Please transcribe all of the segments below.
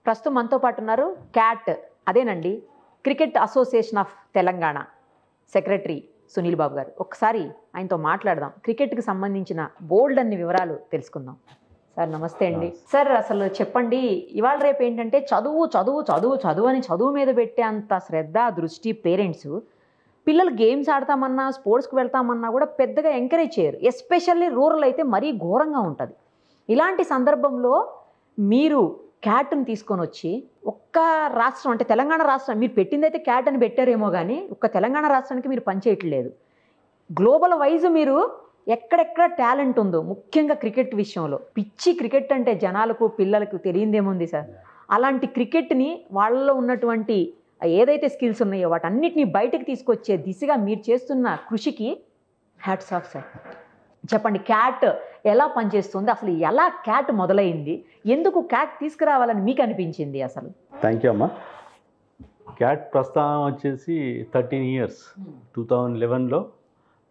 ప్రస్తుతం మనతో పాటు ఉన్నారు క్యాట్ అదేనండి cricket association of Telangana secretary Sunil Babu గారు. ఒకసారి ఆయనతో మాట్లాడదాం, క్రికెట్కి సంబంధించిన బోల్డ్ అన్ని వివరాలు తెలుసుకుందాం. సార్ నమస్తే అండి. సార్ అసలు చెప్పండి, ఇవాళ రేపు ఏంటంటే చదువు చదువు చదువు చదువు అని చదువు మీద పెట్టే అంత శ్రద్ధ దృష్టి పేరెంట్స్ పిల్లలు గేమ్స్ ఆడతామన్నా స్పోర్ట్స్కి వెళ్తామన్నా కూడా పెద్దగా ఎంకరేజ్ చేయరు. ఎస్పెషల్లీ రూరల్ అయితే మరీ ఘోరంగా ఉంటుంది. ఇలాంటి సందర్భంలో మీరు క్యాట్ని తీసుకొని వచ్చి ఒక్క రాష్ట్రం అంటే తెలంగాణ రాష్ట్రం మీరు పెట్టిందైతే క్యాట్ అని పెట్టారేమో కానీ ఒక్క తెలంగాణ రాష్ట్రానికి మీరు పనిచేయట్లేదు. గ్లోబల్ వైజ్ మీరు ఎక్కడెక్కడ టాలెంట్ ఉందో ముఖ్యంగా క్రికెట్ విషయంలో, పిచ్చి క్రికెట్ అంటే జనాలకు పిల్లలకు తెలియదేముంది సార్. అలాంటి క్రికెట్ని వాళ్ళలో ఉన్నటువంటి ఏదైతే స్కిల్స్ ఉన్నాయో వాటన్నిటిని బయటకు తీసుకొచ్చే దిశగా మీరు చేస్తున్న కృషికి హ్యాట్స్ ఆఫ్ సార్. చెప్పండి, క్యాట్ ఎలా పనిచేస్తుంది, అసలు ఎలా క్యాట్ మొదలైంది, ఎందుకు క్యాట్ తీసుకురావాలని మీకు అనిపించింది అసలు? థ్యాంక్ యూ అమ్మా. క్యాట్ ప్రస్థానం వచ్చేసి 13 years 2011లో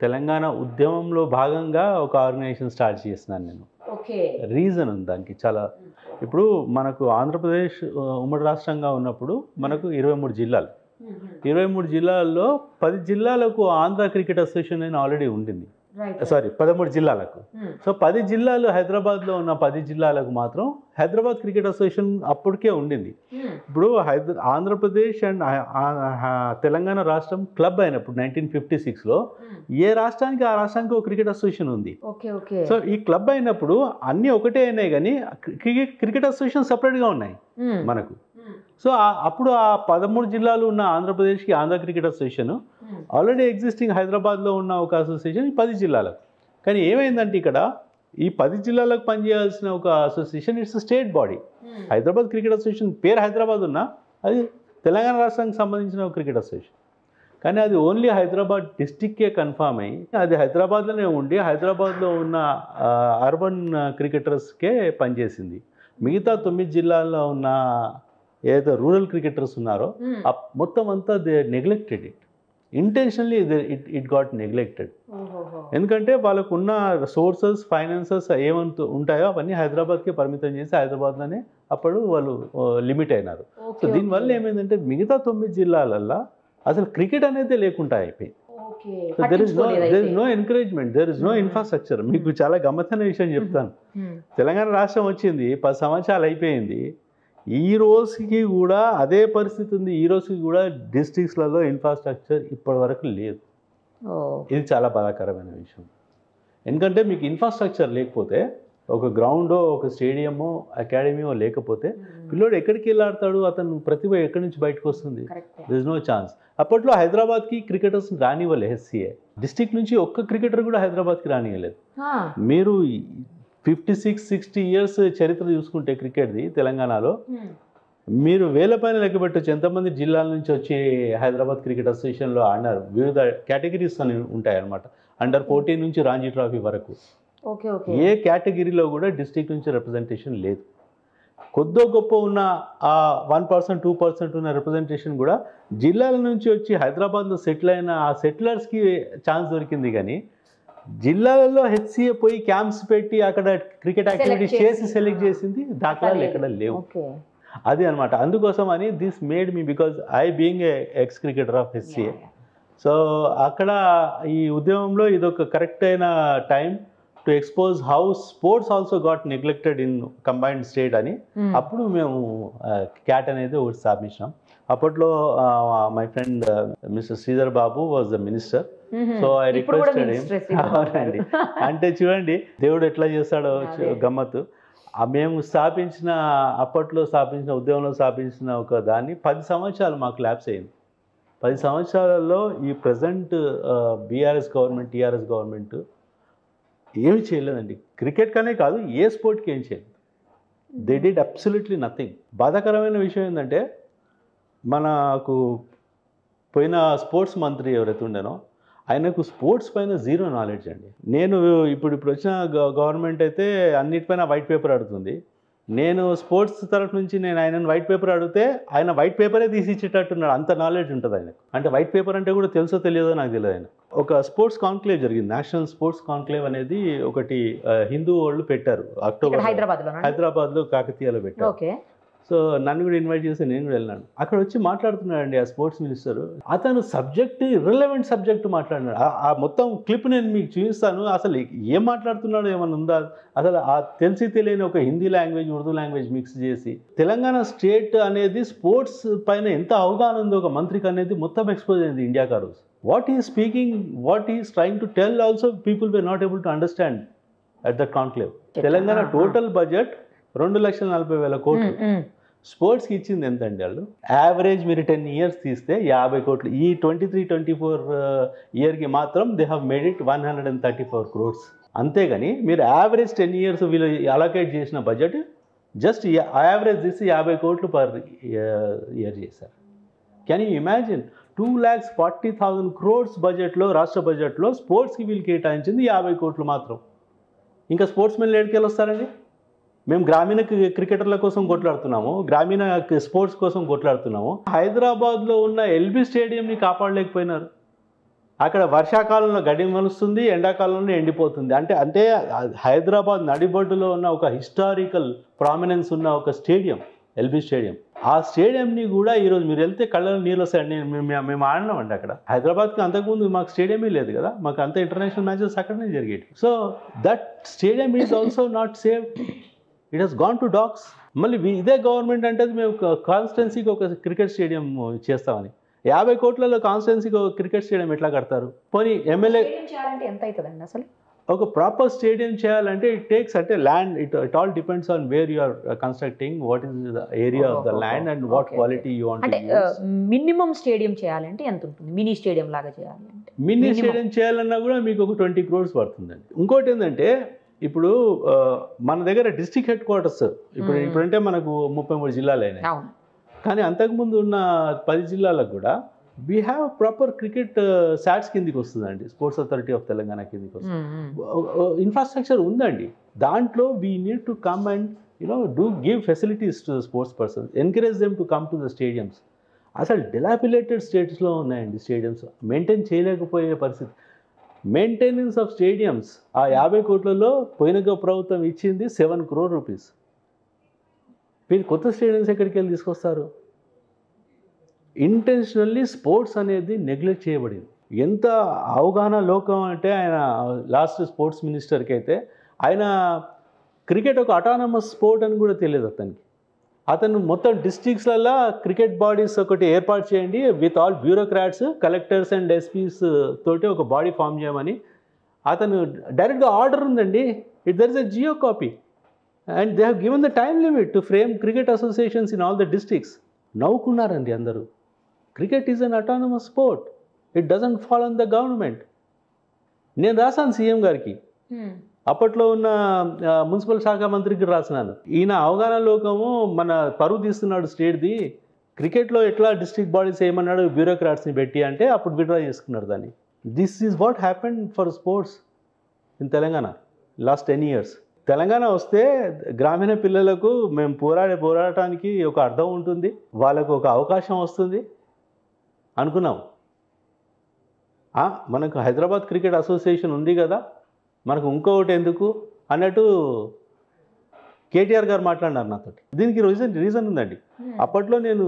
తెలంగాణ ఉద్యమంలో భాగంగా ఒక ఆర్గనైజేషన్ స్టార్ట్ చేసినాను నేను. రీజన్ ఉంది దానికి చాలా. ఇప్పుడు మనకు ఆంధ్రప్రదేశ్ ఉమ్మడి రాష్ట్రంగా ఉన్నప్పుడు మనకు 23 జిల్లాలు, 23 జిల్లాల్లో 10 జిల్లాలకు ఆంధ్ర క్రికెట్ అసోసియేషన్ అని ఆల్రెడీ ఉండింది. సారీ 13 జిల్లాలకు. సో 10 జిల్లాలు, హైదరాబాద్లో ఉన్న 10 జిల్లాలకు మాత్రం హైదరాబాద్ క్రికెట్ అసోసియేషన్ అప్పటికే ఉండింది. ఇప్పుడు ఆంధ్రప్రదేశ్ అండ్ తెలంగాణ రాష్ట్రం క్లబ్ అయినప్పుడు 1956లో ఏ రాష్ట్రానికి ఆ రాష్ట్రానికి ఒక క్రికెట్ అసోసియేషన్ ఉంది. సో ఈ క్లబ్ అయినప్పుడు అన్నీ ఒకటే అయినాయి కానీ క్రికెట్ అసోసియేషన్ సపరేట్గా ఉన్నాయి మనకు. సో అప్పుడు ఆ 13 జిల్లాలు ఉన్న ఆంధ్రప్రదేశ్కి Andhra cricket association, already existing హైదరాబాద్లో ఉన్న ఒక అసోసియేషన్ 10 జిల్లాలకు. కానీ ఏమైందంటే ఇక్కడ ఈ 10 జిల్లాలకు పనిచేయాల్సిన ఒక association it's state body. Hyderabad cricket association పేరు హైదరాబాద్ ఉన్నా అది తెలంగాణ రాష్ట్రానికి సంబంధించిన ఒక క్రికెట్ అసోసియేషన్. కానీ అది ఓన్లీ హైదరాబాద్ డిస్టిక్కే కన్ఫామ్ అయ్యి అది హైదరాబాద్లోనే ఉండి హైదరాబాద్లో ఉన్న అర్బన్ క్రికెటర్స్కే పనిచేసింది. మిగతా 9 జిల్లాల్లో ఉన్న ఏదైతే రూరల్ క్రికెటర్స్ ఉన్నారో మొత్తం అంతా they neglected it intentionally. It got neglected. ఎందుకంటే వాళ్ళకు ఉన్న సోర్సెస్ ఫైనాన్సెస్ ఏమంత ఉంటాయో అవన్నీ హైదరాబాద్కే పరిమితం చేసి హైదరాబాద్లోనే అప్పుడు వాళ్ళు లిమిట్ అయినారు. సో దీనివల్ల ఏమైందంటే మిగతా 9 జిల్లాలల్లో అసలు క్రికెట్ అనేది లేకుండా అయిపోయింది. There is no encouragement, there is no infrastructure. మీకు చాలా గమ్మత్తైన విషయం చెప్తాను. తెలంగాణ రాష్ట్రం వచ్చింది 10 సంవత్సరాలు అయిపోయింది, ఈ రోజుకి కూడా అదే పరిస్థితి ఉంది. ఈ రోజుకి కూడా డిస్ట్రిక్ట్స్లలో ఇన్ఫ్రాస్ట్రక్చర్ ఇప్పటి వరకు లేదు. ఇది చాలా బాధాకరమైన విషయం. ఎందుకంటే మీకు ఇన్ఫ్రాస్ట్రక్చర్ లేకపోతే, ఒక గ్రౌండో ఒక స్టేడియమో అకాడమీయో లేకపోతే పిల్లోడు ఎక్కడికి వెళ్ళాడతాడు, అతను ప్రతిభ ఎక్కడి నుంచి బయటకు వస్తుంది? There is no chance. అప్పట్లో హైదరాబాద్కి క్రికెటర్స్ రానివ్వలే. హెచ్సిఏ డిస్ట్రిక్ట్ నుంచి ఒక్క క్రికెటర్ కూడా హైదరాబాద్కి రానివ్వలేదు. మీరు 56-60 years చరిత్ర చూసుకుంటే క్రికెట్ది తెలంగాణలో మీరు వేల పైన లెక్క పెట్టచ్చు ఎంతమంది జిల్లాల నుంచి వచ్చి హైదరాబాద్ క్రికెట్ అసోసియేషన్లో ఆడినారు. వివిధ కేటగిరీస్ అని ఉంటాయన్నమాట. అండర్ 14 నుంచి రాంజీ ట్రోఫీ వరకు ఏ కేటగిరీలో కూడా డిస్ట్రిక్ట్ నుంచి రిప్రజెంటేషన్ లేదు. కొద్దో గొప్ప ఉన్న ఆ 1% 2% ఉన్న రిప్రజెంటేషన్ కూడా జిల్లాల నుంచి వచ్చి హైదరాబాద్లో సెటిల్ అయిన ఆ సెటిలర్స్కి ఛాన్స్ దొరికింది. కానీ జిల్లాలలో హెచ్సిఏ పోయి క్యాంప్స్ పెట్టి అక్కడ క్రికెట్ యాక్టివిటీస్ చేసి సెలెక్ట్ చేసింది దాఖలాలు ఎక్కడ లేవు. అది అనమాట. అందుకోసం అని this made me, because I being a X cricketer of HCA. So అక్కడ ఈ ఉద్యమంలో ఇదొక కరెక్ట్ అయిన time to expose how sports also got neglected in combined state అని అప్పుడు మేము క్యాట్ అనేది ఒకటి స్థాపించాం. అప్పట్లో my friend mister Sridhar Babu was the minister. So I requested him. అవునండి. అంటే చూడండి దేవుడు ఎట్లా చేస్తాడో గమ్మత్తు. మేము అప్పట్లో స్థాపించిన ఉద్యమంలో స్థాపించిన ఒక దాన్ని 10 సంవత్సరాలు మాకు ల్యాప్స్ అయింది. 10 సంవత్సరాలలో ఈ present BRS government TRS government ఏమి చేయలేదండి. క్రికెట్ కనే కాదు ఏ స్పోర్ట్కి ఏం చేయలేదు. They did absolutely nothing. బాధాకరమైన విషయం ఏంటంటే మనకు పోయిన స్పోర్ట్స్ మంత్రి ఎవరైతే ఉండేనో ఆయనకు స్పోర్ట్స్ పైన జీరో నాలెడ్జ్ అండి. నేను ఇప్పుడు వచ్చిన గవర్నమెంట్ అయితే అన్నిటిపైన వైట్ పేపర్ అడుగుతుంది. నేను స్పోర్ట్స్ తరఫు నుంచి నేను ఆయనను వైట్ పేపర్ అడిగితే ఆయన వైట్ పేపరే తీసి ఇచ్చేటట్టున్నాడు. అంత నాలెడ్జ్ ఉంటుంది ఆయనకు. అంటే వైట్ పేపర్ అంటే కూడా తెలుసో తెలియదో నాకు తెలియదు. ఆయన ఒక స్పోర్ట్స్ కాన్క్లేవ్ జరిగింది, నేషనల్ స్పోర్ట్స్ కాన్క్లేవ్ అనేది ఒకటి హిందూ వాళ్ళు పెట్టారు. అక్టోబర్ హైదరాబాద్లో కాకతీయలో పెట్టారు. సో నన్ను కూడా ఇన్వైట్ చేసి నేను కూడా వెళ్ళాను. అక్కడ వచ్చి మాట్లాడుతున్నాడండి ఆ స్పోర్ట్స్ మినిస్టర్. అతను సబ్జెక్ట్ ఇర్రెలవెంట్ సబ్జెక్ట్ మాట్లాడినాడు. ఆ మొత్తం క్లిప్ నేను మీకు చూపిస్తాను. అసలు ఏం మాట్లాడుతున్నాడో ఏమన్నా ఉందా, అసలు ఆ తెలిసి తెలియని ఒక Hindi language Urdu language mix చేసి తెలంగాణ స్టేట్ అనేది స్పోర్ట్స్ పైన ఎంత అవగాహన ఉందో ఒక మంత్రికి అనేది మొత్తం ఎక్స్పోజ్ అయింది ఇండియాకి ఆ రోజు. What is speaking, what is trying to tell also people were not able to understand at that conclave. Telangana total budget 2,40,000 కోట్లు. స్పోర్ట్స్కి ఇచ్చింది ఎంతండి వాళ్ళు? యావరేజ్ మీరు 10 years తీస్తే 50 కోట్లు. ఈ 23-24 ఇయర్కి మాత్రం they have made it 134 crores. అంతేగాని మీరు యావరేజ్ 10 years వీళ్ళు అలొకేట్ చేసిన బడ్జెట్ జస్ట్ యావరేజ్ తీసి 50 కోట్లు పర్ ఇయర్ చేశారు. Can you imagine? 2,40,000 crores బడ్జెట్లో, రాష్ట్ర బడ్జెట్లో స్పోర్ట్స్కి వీళ్ళు కేటాయించింది 50 కోట్లు మాత్రం. ఇంకా స్పోర్ట్స్ మెన్లు ఎక్కడికి వస్తారండి? మేము గ్రామీణ క్రికెటర్ల కోసం కొట్లాడుతున్నాము, గ్రామీణ స్పోర్ట్స్ కోసం కొట్లాడుతున్నాము. హైదరాబాద్లో ఉన్న ఎల్బీ స్టేడియంని కాపాడలేకపోయినారు. అక్కడ వర్షాకాలంలో గడ్డి మలుస్తుంది, ఎండాకాలంలో ఎండిపోతుంది. అంటే హైదరాబాద్ నడిబొడ్డులో ఉన్న ఒక హిస్టారికల్ ప్రామినెన్స్ ఉన్న ఒక స్టేడియం ఎల్బీ స్టేడియం. ఆ స్టేడియంని కూడా ఈరోజు మీరు వెళ్తే కళ్ళలో నీళ్ళు వస్తాయండి. మేము ఆడినామండి అక్కడ. హైదరాబాద్కి అంతకుముందు మాకు స్టేడియమే లేదు కదా, మాకు అంత ఇంటర్నేషనల్ మ్యాచెస్ అక్కడనే జరిగేవి. So that stadium is also not safe. It has gone to dogs. మళ్ళీ ఇదే గవర్నమెంట్ అంటే మేము కాన్స్టిట్యున్సీకి ఒక క్రికెట్ స్టేడియం చేస్తామని, 50 కోట్లలో కాన్స్టిట్యున్సీకి ఒక క్రికెట్ స్టేడియం ఎట్లా కడతారు? పోనీ ఎమ్మెల్యే చేయాలంటే ఎంత అవుతుందండి అసలు? ఒక ప్రాపర్ స్టేడియం చేయాలంటే ఇట్ టేక్స్ అంటే land, it all depends on where you are constructing, what is the area of the land and what quality you want to use. Minimum stadium చేయాలంటే ఎంత ఉంటుంది? మినీ స్టేడియం లాగా చేయాలంటే, mini stadium చేయాలన్నా కూడా మీకు ఒక 20 crores పడుతుందండి. ఇంకోటి ఏంటంటే ఇప్పుడు మన దగ్గర డిస్ట్రిక్ట్ హెడ్ క్వార్టర్స్ ఇప్పుడంటే మనకు 33 జిల్లాలు అయినాయి. కానీ అంతకుముందు ఉన్న 10 జిల్లాలకు కూడా we have proper cricket sats కిందికి వస్తుందండి. స్పోర్ట్స్ అథారిటీ ఆఫ్ తెలంగాణ కిందికి వస్తుంది. ఇన్ఫ్రాస్ట్రక్చర్ ఉందండి. దాంట్లో we need to come and give facilities to sports persons, encourage them to come to the stadiums. అసలు డిలాపిలేటెడ్ స్టేట్స్లో ఉన్నాయండి స్టేడియమ్స్, మెయింటైన్ చేయలేకపోయే పరిస్థితి. మెయింటెనెన్స్ ఆఫ్ స్టేడియమ్స్ ఆ 50 కోట్లలో పోయిన ప్రభుత్వం ఇచ్చింది 7 crore rupees. మీరు కొత్త స్టేడియమ్స్ ఎక్కడికి వెళ్ళి తీసుకొస్తారు? ఇంటెన్షనల్లీ స్పోర్ట్స్ అనేది నెగ్లెక్ట్ చేయబడింది. ఎంత అవగాహన లోకం అంటే ఆయన లాస్ట్ స్పోర్ట్స్ మినిస్టర్కి అయితే ఆయన క్రికెట్ ఒక అటానమస్ స్పోర్ట్ అని కూడా తెలియదు అతనికి. అతను మొత్తం డిస్ట్రిక్ట్స్లలో క్రికెట్ బాడీస్ ఒకటి ఏర్పాటు చేయండి with all bureaucrats, collectors and SPs తోటి ఒక బాడీ ఫామ్ చేయమని అతను డైరెక్ట్గా ఆర్డర్ ఉందండి. There is a GO copy and they have given the time limit to frame cricket associations in all the districts. నవ్వుకున్నారండి అందరూ. Cricket is an autonomous sport, it doesn't follow on the government. నేను రాశాను CM గారికి, అప్పట్లో ఉన్న municipal శాఖ మంత్రికి రాసినాను. ఈయన అవగాహన లోకము మన పరువు తీస్తున్నాడు స్టేట్ది, క్రికెట్లో ఎట్లా డిస్ట్రిక్ట్ బాడీస్ ఏమన్నాడు బ్యూరోక్రాట్స్ని పెట్టి అంటే అప్పుడు విడ్రా చేసుకున్నారు దాన్ని. This is what happened for sports in Telangana last 10 years. Telangana వస్తే గ్రామీణ పిల్లలకు మేము పోరాటానికి ఒక అర్థం ఉంటుంది, వాళ్ళకు ఒక అవకాశం వస్తుంది అనుకున్నాం. మనకు హైదరాబాద్ క్రికెట్ అసోసియేషన్ ఉంది కదా, మనకు ఇంకొకటి ఎందుకు అన్నట్టు కేటీఆర్ గారు మాట్లాడినారు నాతో. దీనికి రీజన్ ఉందండి. అప్పట్లో నేను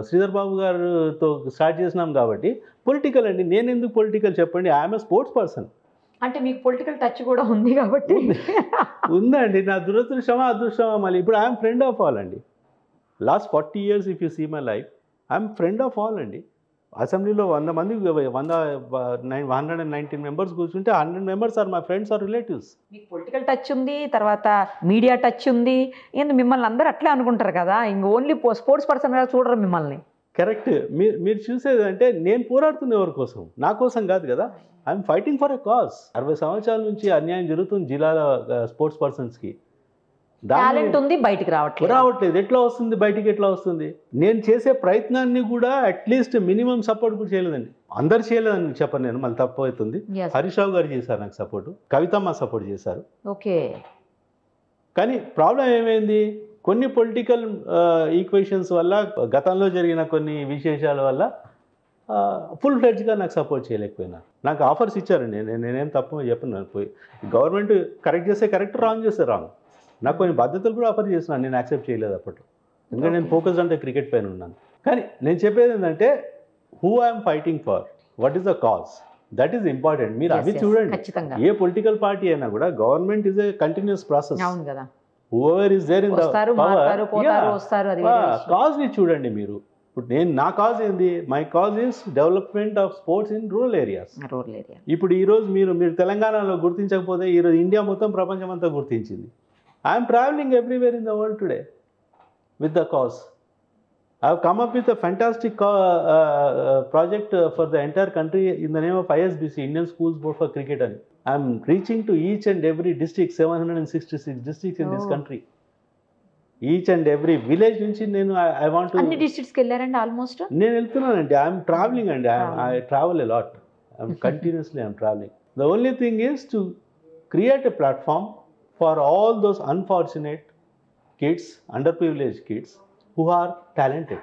శ్రీధర్ బాబు గారితో స్టార్ట్ చేసినాం కాబట్టి పొలిటికల్ అండి. నేను ఎందుకు పొలిటికల్ చెప్పండి, ఐఎమ్ ఏ స్పోర్ట్స్ పర్సన్. అంటే మీకు పొలిటికల్ టచ్ కూడా ఉంది కాబట్టి ఉందండి. నా దురదృష్టమా అదృష్టమా మళ్ళీ ఇప్పుడు ఐఎమ్ ఫ్రెండ్ ఆఫ్ ఆల్ అండి. Last 40 years if you see my life, I'm friend of all అండి. అసెంబ్లీలో 100 మంది 119 members కూర్చుంటే 100 members are my friends or relatives. మీకు పొలిటికల్ టచ్ ఉంది, తర్వాత మీడియా టచ్ ఉంది. ఏంది మిమ్మల్ని అందరూ అట్లే అనుకుంటారు కదా, ఇంక ఓన్లీ స్పోర్ట్స్ పర్సన్ గా చూడరు మిమ్మల్ని. కరెక్ట్. మీరు చూసేది అంటే నేను పోరాడుతున్న ఎవరి కోసం, నా కోసం కాదు కదా. I'm fighting for a cause. 60 సంవత్సరాల నుంచి అన్యాయం జరుగుతుంది జిల్లాల స్పోర్ట్స్ పర్సన్స్కి. టాలెంట్ ఉంది, బయటికి రావట్లేదు. ఎట్లా వస్తుంది బయటికి, ఎట్లా వస్తుంది? నేను చేసే ప్రయత్నాన్ని కూడా అట్లీస్ట్ మినిమం సపోర్ట్ కూడా చేయలేదండి. అందరు చేయలేదని చెప్పను నేను, మళ్ళీ తప్పు అవుతుంది. హరీష్ రావు గారు చేశారు నాకు సపోర్టు, కవితమ్మ సపోర్ట్ చేశారు. ఓకే. కానీ ప్రాబ్లం ఏమైంది, కొన్ని పొలిటికల్ ఈక్వేషన్స్ వల్ల, గతంలో జరిగిన కొన్ని విశేషాల వల్ల ఫుల్ ఫ్లెడ్జ్గా నాకు సపోర్ట్ చేయలేకపోయినా. నాకు ఆఫర్స్ ఇచ్చారండి, నేనేం తప్పు చెప్పను. పోయి గవర్నమెంట్ కరెక్ట్ చేస్తే కరెక్ట్, రాంగ్ చేస్తే రాంగ్. నాకు కొన్ని బాధ్యతలు కూడా ఆఫర్ చేస్తున్నాను, నేను యాక్సెప్ట్ చేయలేదు అప్పట్లో. ఎందుకంటే నేను ఫోకస్డ్ అంటే క్రికెట్ పైన ఉన్నాను. కానీ నేను చెప్పేది ఏంటంటే who I'm fighting for, what is the cause, that is important. మీరు అవి చూడండి. ఖచ్చితంగా ఏ పొలిటికల్ పార్టీ అయినా కూడా government is a continuous process. అవును కదా, whoever is there in the power, cause ని చూడండి మీరు. ఇప్పుడు నా కాజ్ ఏంది, my cause is development of sports in rural areas. ఇప్పుడు ఈరోజు మీరు తెలంగాణలో గుర్తించకపోతే ఈరోజు ఇండియా మొత్తం ప్రపంచం అంతా గుర్తించింది. I'm travelling everywhere in the world today with the cause. I have come up with a fantastic project for the entire country in the name of ISBC, Indian schools board for cricket అని. I'm reaching to each and every district, 766 districts in this country. Each and every village నుంచి నేను I want to. అన్ని డిస్ట్రిక్ట్స్కి వెళ్ళారండి almost? నేను వెళ్తున్నానండి. I'm travelling అండి. I travel a lot. I'm continuously I'm travelling. The only thing is to create a platform for all those unfortunate kids, under privilege kids who are talented.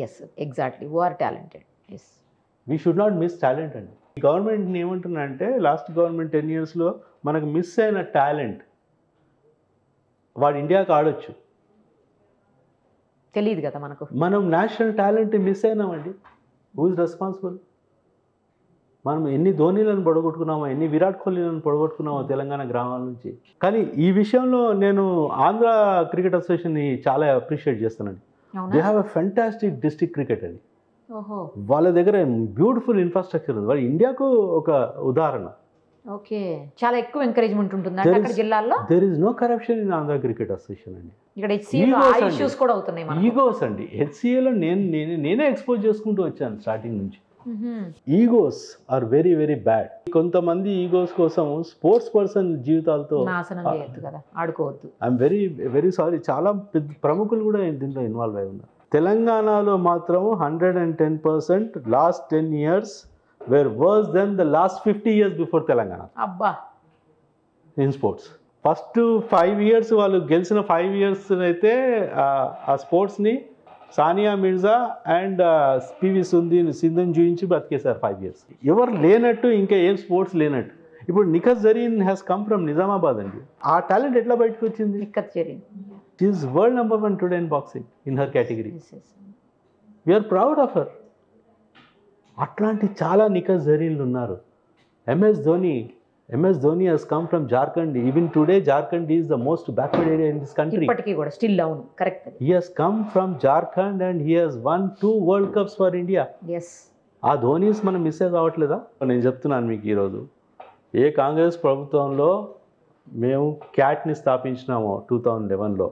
Yes, exactly, who are talented. Yes, we should not miss talent అండి. గవర్నమెంట్ని ఏమంటున్నా అంటే last government 10 yearsలో మనకు miss అయిన talent, వాడు ఇండియాకి ఆడొచ్చు, తెలియదు కదా మనకు. మనం నేషనల్ టాలెంట్ మిస్ అయినామండి. Who is responsible? మనం ఎన్ని ధోనీలను పొడగొట్టుకున్నామో, ఎన్ని విరాట్ కోహ్లీలను పొడగొట్టుకున్నామో తెలంగాణ గ్రామాల నుంచి. కానీ ఈ విషయంలో నేను ఆంధ్ర క్రికెట్ అసోసియేషన్ని చాలా అప్రిషియేట్ చేస్తానండి. They have a fantastic district cricket అండి. వాళ్ళ దగ్గర బ్యూటిఫుల్ ఇన్ఫ్రాస్ట్రక్చర్ ఉంది. వాళ్ళ ఇండియాకు ఒక ఉదాహరణ. ఓకే, చాలా ఎక్కువ ఎంకరేజ్మెంట్ ఉంటుంది అక్కడ జిల్లాల్లో. There is no corruption in Andhra cricket association అండి. ఇక్కడ HCA ఇష్యూస్ కూడా అవుతున్నాయి. ఈగోస్ అండి. HCAలో నేనే ఎక్స్పోజ్ చేసుకుంటూ వచ్చాను స్టార్టింగ్ నుంచి. Egos are very very bad. కొంతమంది ఈగోస్ కోసం స్పోర్ట్స్ పర్సన్ జీవితాలతో నాశనం చేయొద్దు కదా, ఆడుకోవద్దు. I'm very very sorry. చాలా ప్రముఖులు కూడా దీంట్లో ఇన్వాల్వ్ అయి ఉన్నారు. తెలంగాణలో మాత్రం 110% last 10 years were worse than the last 50 years before Telangana. అబ్బా, ఇన్ స్పోర్ట్స్ ఫస్ట్ 5 years వాళ్ళు గెలిచిన 5 years అయితే ఆ స్పోర్ట్స్ని సానియా మిర్జా అండ్ PV సింధుని చూయించి బతికేశారు 5 years. ఎవరు లేనట్టు, ఇంకా ఏం స్పోర్ట్స్ లేనట్టు. ఇప్పుడు Nikhat Zareen has come from Nizamabad అండి. ఆ టాలెంట్ ఎట్లా బయటకు వచ్చింది? Nikhat Zareen is world number 1 today in boxing in her category. We're proud of her. అట్లాంటి చాలా నిఖత్ జరీన్లు ఉన్నారు. MS Dhoni has come from Jharkhand. Even today, Jharkhand is the most backward area in this country. ఇప్పటికీ కూడా still అవును, correct. He has come from Jharkhand and he has won 2 World Cups for India. Yes. ఆ Dhoni's మనం miss కావట్లేదా? నేను చెప్తున్నాను మీకు ఈరోజు, ఏ కాంగ్రెస్ ప్రభుత్వంలో మేము క్యాట్ని స్థాపించినామో 2011లో,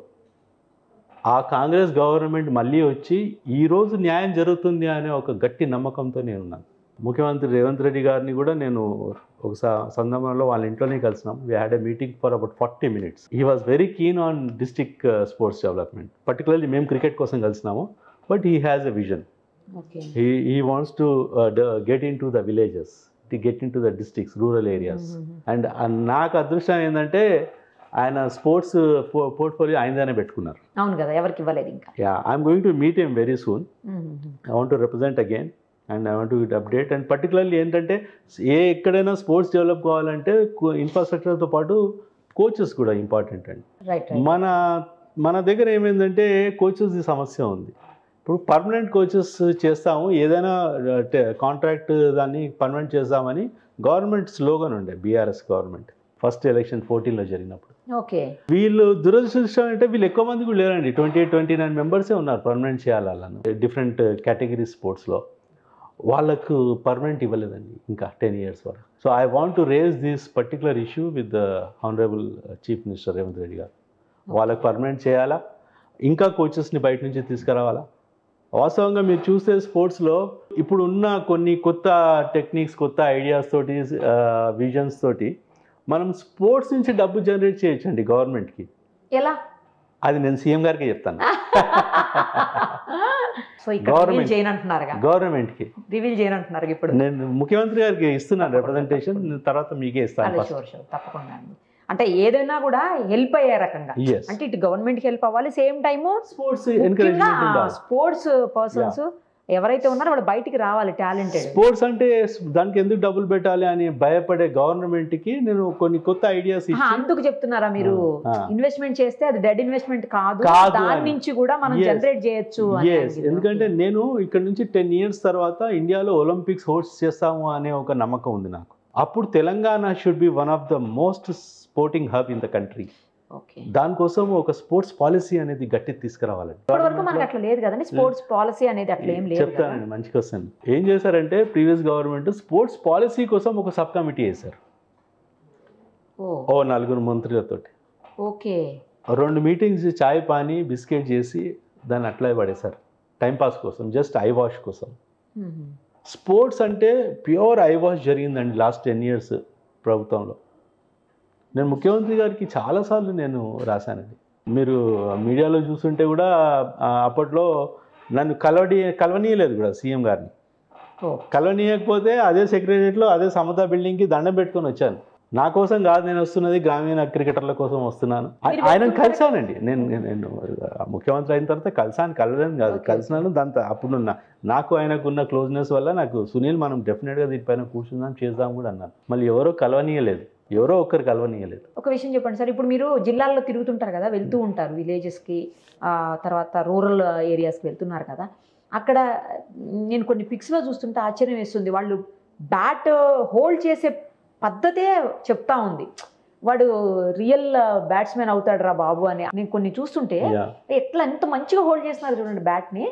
ఆ కాంగ్రెస్ గవర్నమెంట్ మళ్ళీ వచ్చి ఈరోజు న్యాయం జరుగుతుంది అనే ఒక గట్టి నమ్మకంతో నేనున్నాను. ముఖ్యమంత్రి రేవంత్ రెడ్డి గారిని కూడా నేను ఒక సందర్భంలో వాళ్ళ ఇంట్లోనే కలిసినాం. We had a meeting for about 40 minutes. He was very keen on district sports development. Particularly మేము క్రికెట్ కోసం కలిసినాము. But he has a vision. He wants to get into the villages, to get into the districts, rural areas. And నాకు అదృష్టం ఏంటంటే ఆయన sports portfolio ఆయనదానే పెట్టుకున్నారు. అవును కదా, ఎవరికి ఇవ్వలేదు ఇంకా. Yeah, I'm going to meet him very soon. I want to represent again and I want to update. And particularly ఏంటంటే ఎక్కడైనా స్పోర్ట్స్ డెవలప్ కావాలంటే ఇన్ఫ్రాస్ట్రక్చర్తో పాటు కోచెస్ కూడా ఇంపార్టెంట్ అండి. మన దగ్గర ఏమైందంటే కోచెస్ సమస్య ఉంది. ఇప్పుడు పర్మనెంట్ కోచెస్ చేస్తాము, ఏదైనా కాంట్రాక్ట్ దాన్ని పర్మనెంట్ చేస్తామని గవర్నమెంట్ స్లోగన్ ఉండే, BRS గవర్నమెంట్ ఫస్ట్ ఎలక్షన్ 14లో జరిగినప్పుడు. ఓకే, వీళ్ళు దురదృష్టం అంటే వీళ్ళు ఎక్కువ మంది కూడా లేరండి. 28-29 మెంబర్సే ఉన్నారు పర్మనెంట్ చేయాలని డిఫరెంట్ కేటగిరీ స్పోర్ట్స్లో. వాళ్ళకు పర్మనెంట్ ఇవ్వలేదండి ఇంకా 10 years వరకు. So I want to raise this particular issue with the honourable chief minister Revanth Reddy garu. వాళ్ళకు పర్మనెంట్ చేయాలా, ఇంకా కోచెస్ని బయట నుంచి తీసుకురావాలా. వాస్తవంగా మీరు చూస్తే స్పోర్ట్స్లో ఇప్పుడు ఉన్న కొన్ని కొత్త టెక్నిక్స్, కొత్త ఐడియాస్ తోటి, విజన్స్ తోటి మనం స్పోర్ట్స్ నుంచి డబ్బు జనరేట్ చేయొచ్చండి గవర్నమెంట్కి. ఎలా? అది నేను సీఎం గారికి చెప్తాను. గవర్నమెంట్కి రివీల్ చేయనంటున్నారు. ఇప్పుడు నేను ముఖ్యమంత్రి గారికి ఇస్తున్నాను రిప్రజెంటేషన్, తర్వాత మీకే ఇస్తాను. తప్పకుండా. అంటే ఏదైనా కూడా హెల్ప్ అయ్యే రకంగా, అంటే ఇటు గవర్నమెంట్కి హెల్ప్ అవ్వాలి, same time sports sports persons ఎవరైతే ఉన్నారో వాళ్ళు బయటికి రావాలి టాలెంటెడ్. స్పోర్ట్స్ అంటే దానికి ఎందుకు డబ్బులు పెట్టాలి అని భయపడే గవర్నమెంట్కి నేను కొన్ని కొత్త ఐడియాస్ ఇచ్చి అందుకు చెప్తున్నారా మీరు ఇన్వెస్ట్మెంట్ చేస్తే అది డెడ్ ఇన్వెస్ట్మెంట్ కాదు, దాని నుంచి కూడా మనం జనరేట్ చేయొచ్చు. ఎందుకంటే నేను ఇక్కడ నుంచి 10 years తర్వాత ఇండియాలో ఒలింపిక్స్ హోస్ట్ చేస్తాము అనే ఒక నమ్మకం ఉంది నాకు. అప్పుడు Telangana should be one of the most sporting hub in the country. దానికోసం ఒక స్పోర్ట్స్ పాలసీ అనేది గట్టి తీసుకురావాలండి. ఇప్పటివరకు మనకి అట్లా లేదు కదండి, స్పోర్ట్స్ పాలసీ అనేది అట్లా ఏం లేదు. చెప్తానండి, మంచి క్వశ్చన్. ఏం చేశారంటే ప్రీవియస్ గవర్నమెంట్ స్పోర్ట్స్ పాలసీ కోసం ఒక సబ్ కమిటీ వేశారు, ఓ 4 మంత్రులతోటి. ఓకే. 2 meetings చాయ్ పానీ బిస్కెట్ చేసి దాన్ని అట్లా పడేశారు టైంపాస్ కోసం, జస్ట్ ఐ వాష్ కోసం. స్పోర్ట్స్ అంటే ప్యూర్ ఐ వాష్ జరిగిందండి లాస్ట్ 10 years ప్రభుత్వంలో. నేను ముఖ్యమంత్రి గారికి చాలాసార్లు నేను రాశానండి. మీరు మీడియాలో చూస్తుంటే కూడా అప్పట్లో నన్ను కలవనీయలేదు కూడా సీఎం గారిని. కలవనీయకపోతే అదే సెక్రటరియట్లో అదే సమతా బిల్డింగ్కి దండం పెట్టుకొని వచ్చాను. నా కోసం కాదు నేను వస్తున్నది, గ్రామీణ క్రికెటర్ల కోసం వస్తున్నాను. ఆయనను కలిశానండి. నేను ముఖ్యమంత్రి అయిన తర్వాత కలవలేను కాదు, కలిసినాను. దాంతో అప్పుడు నాకు ఆయనకున్న క్లోజ్నెస్ వల్ల నాకు సునీల్ మనం డెఫినెట్గా దీనిపైన కూర్చుందాం చేద్దాం కూడా అన్నాను. మళ్ళీ ఎవరో ఒక్కరు కలవనీయలేదు. ఒక విషయం చెప్పండి సార్, ఇప్పుడు మీరు జిల్లాల్లో తిరుగుతుంటారు కదా, వెళ్తూ ఉంటారు విలేజెస్కి, తర్వాత రూరల్ ఏరియాస్కి వెళ్తున్నారు కదా, అక్కడ నేను కొన్ని పిక్స్లో చూస్తుంటే ఆశ్చర్యం వేస్తుంది. వాళ్ళు బ్యాట్ హోల్డ్ చేసే పద్ధతే చెప్తా ఉంది, వాడు రియల్ బ్యాట్స్మెన్ అవుతాడు రా బాబు అని. నేను కొన్ని చూస్తుంటే ఎట్లా ఎంత మంచిగా హోల్డ్ చేస్తున్నారు చూడండి బ్యాట్ని,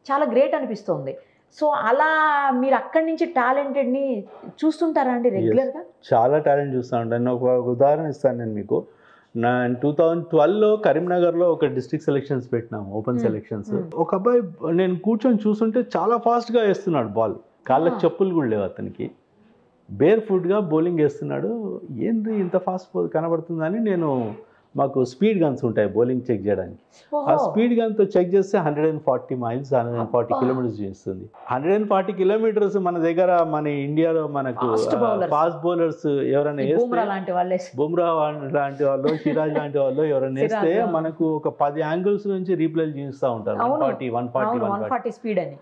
చాలా గ్రేట్ అనిపిస్తుంది. సో అలా మీరు అక్కడి నుంచి టాలెంటెడ్ని చూస్తుంటారా అండి రెగ్యులర్గా? చాలా టాలెంట్ చూస్తూ ఉంటాను. ఒక ఉదాహరణ ఇస్తాను నేను మీకు. 2012లో కరీంనగర్లో ఒక డిస్ట్రిక్ట్ సెలెక్షన్స్ పెట్టినాము, ఓపెన్ సెలెక్షన్స్. ఒక అబ్బాయి నేను కూర్చొని చూస్తుంటే చాలా ఫాస్ట్గా వేస్తున్నాడు బాల్, కాళ్ళకి చెప్పులు కూడా లేవు అతనికి, బేర్ ఫుట్గా బౌలింగ్ వేస్తున్నాడు. ఏంది ఇంత ఫాస్ట్ కనబడుతుందని నేను, మాకు స్పీడ్ గన్స్ ఉంటాయి బౌలింగ్ చెక్ చేయడానికి, ఆ స్పీడ్ గన్తో చెక్ చేస్తే 140 miles 140 kilometers చేస్తుంది. 140 kilometers మన దగ్గర, మన ఇండియాలో మనకు ఫాస్ట్ బౌలర్స్ ఎవరైనా వేస్తే, బుమ్రా లాంటి వాళ్ళు, సిరాజ్ లాంటి వాళ్ళు ఎవరైనా వేస్తే మనకు ఒక 10 angles నుంచి రీప్లే చేస్తూ ఉంటారు. 140 స్పీడ్ అని.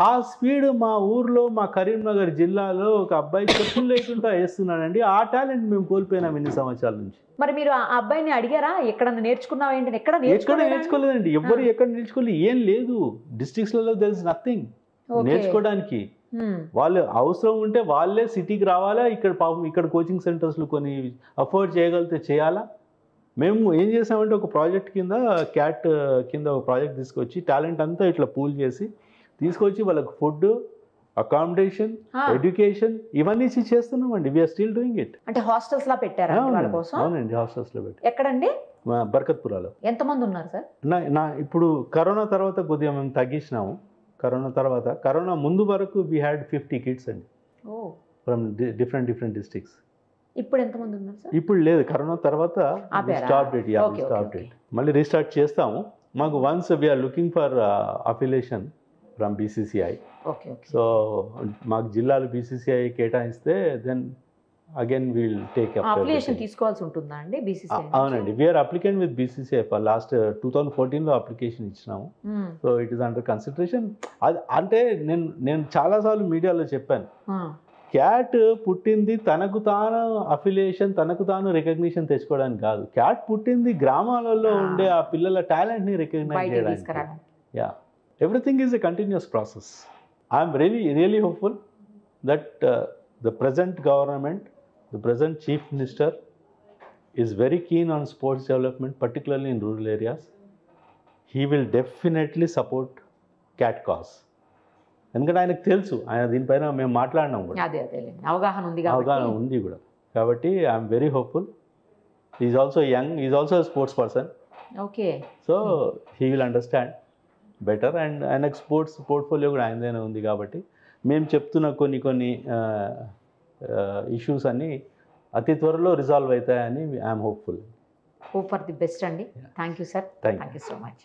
ఆ స్పీడ్ మా ఊర్లో, మా కరీంనగర్ జిల్లాలో ఒక అబ్బాయి చెప్పులు లేకుండా వేస్తున్నాడండి. ఆ టాలెంట్ మేము కోల్పోయినాం ఇన్ని సంవత్సరాల నుంచి. మరి మీరు ఆ అబ్బాయిని అడిగారా ఎక్కడ నేర్చుకున్నావు ఏంటి? ఎక్కడ నేర్చుకోలేదండి, ఎవ్వరు ఎక్కడ నేర్చుకోలేదు, ఏం లేదు. డిస్ట్రిక్ట్స్లలో దెర్ ఇస్ నథింగ్ నేర్చుకోవడానికి. వాళ్ళు అవసరం ఉంటే వాళ్ళే సిటీకి రావాలా, ఇక్కడ పాపం ఇక్కడ కోచింగ్ సెంటర్స్లో కొన్ని అఫోర్డ్ చేయగలిగితే చేయాలా. మేము ఏం చేసామంటే ఒక ప్రాజెక్ట్ కింద, క్యాట్ కింద ఒక ప్రాజెక్ట్ తీసుకొచ్చి టాలెంట్ అంతా ఇట్లా పూల్ చేసి తీసుకొచ్చి వాళ్ళకి ఫుడ్, అకామిడేషన్, ఎడ్యుకేషన్ ఇవన్నీ చేస్తున్నామండి. We're still doing it. అంటే హాస్టల్స్ లా పెట్టారా వాళ్ళ కోసం? అవునండి, హాస్టల్స్ లో పెట్టారు. ఎక్కడండి? బర్కత్పురాలో. ఎంతమంది ఉన్నారు సార్? ఇప్పుడు కరోనా తర్వాత కొద్దిగా మేము తగ్గించినాము. కరోనా ముందు వరకు వీ హ్యాడ్ 50 kids అండి, ఫ్రమ్ డిఫరెంట్ డిస్ట్రిక్ట్స్. ఇప్పుడు ఎంతమంది ఉన్నారు సార్? ఇప్పుడు లేదు, కరోనా తర్వాత స్టాప్ డేట్ మళ్ళీ రీస్టార్ట్ చేస్తాము. మాకు once we're looking for affiliation from BCCI. So మాకు జిల్లాలు BCCI కేటాయిస్తే then again will take application తీసుకోవాల్సి ఉంటుందా అండి BCCI? అవునండి, we're applicant with BCCI for last 2014లో అప్లికేషన్ ఇచ్చినాము. So it is under consideration. అది అంటే నేను చాలాసార్లు మీడియాలో చెప్పాను, క్యాట్ పుట్టింది తనకు తాను అఫిలియేషన్, తనకు తాను రికగ్నిషన్ తెచ్చుకోవడానికి కాదు. క్యాట్ పుట్టింది గ్రామాలలో ఉండే ఆ పిల్లల టాలెంట్ని రికగ్నైజ్ చేయడానికి. Yeah, everything is a continuous process. I am really hopeful that the present government, the present chief minister is very keen on sports development, particularly in rural areas. He will definitely support CAT cause. ఎందుకంటే ఆయనకు తెలుసు, ఆయన దీనిపైన మేము మాట్లాడినాం కూడా, అవగాహన ఉంది కూడా. కాబట్టి I'm very hopeful. Is also young, is also sports person. Okay. So he will understand better. And ఆయనకు స్పోర్ట్స్ పోర్ట్ఫోలియో కూడా ఆయనదైనా ఉంది కాబట్టి మేము చెప్తున్న కొన్ని ఇష్యూస్ అన్నీ అతి త్వరలో రిజాల్వ్ అవుతాయని I'm hopeful. Hope for the best అండి. Thank you sir. Thank you so much.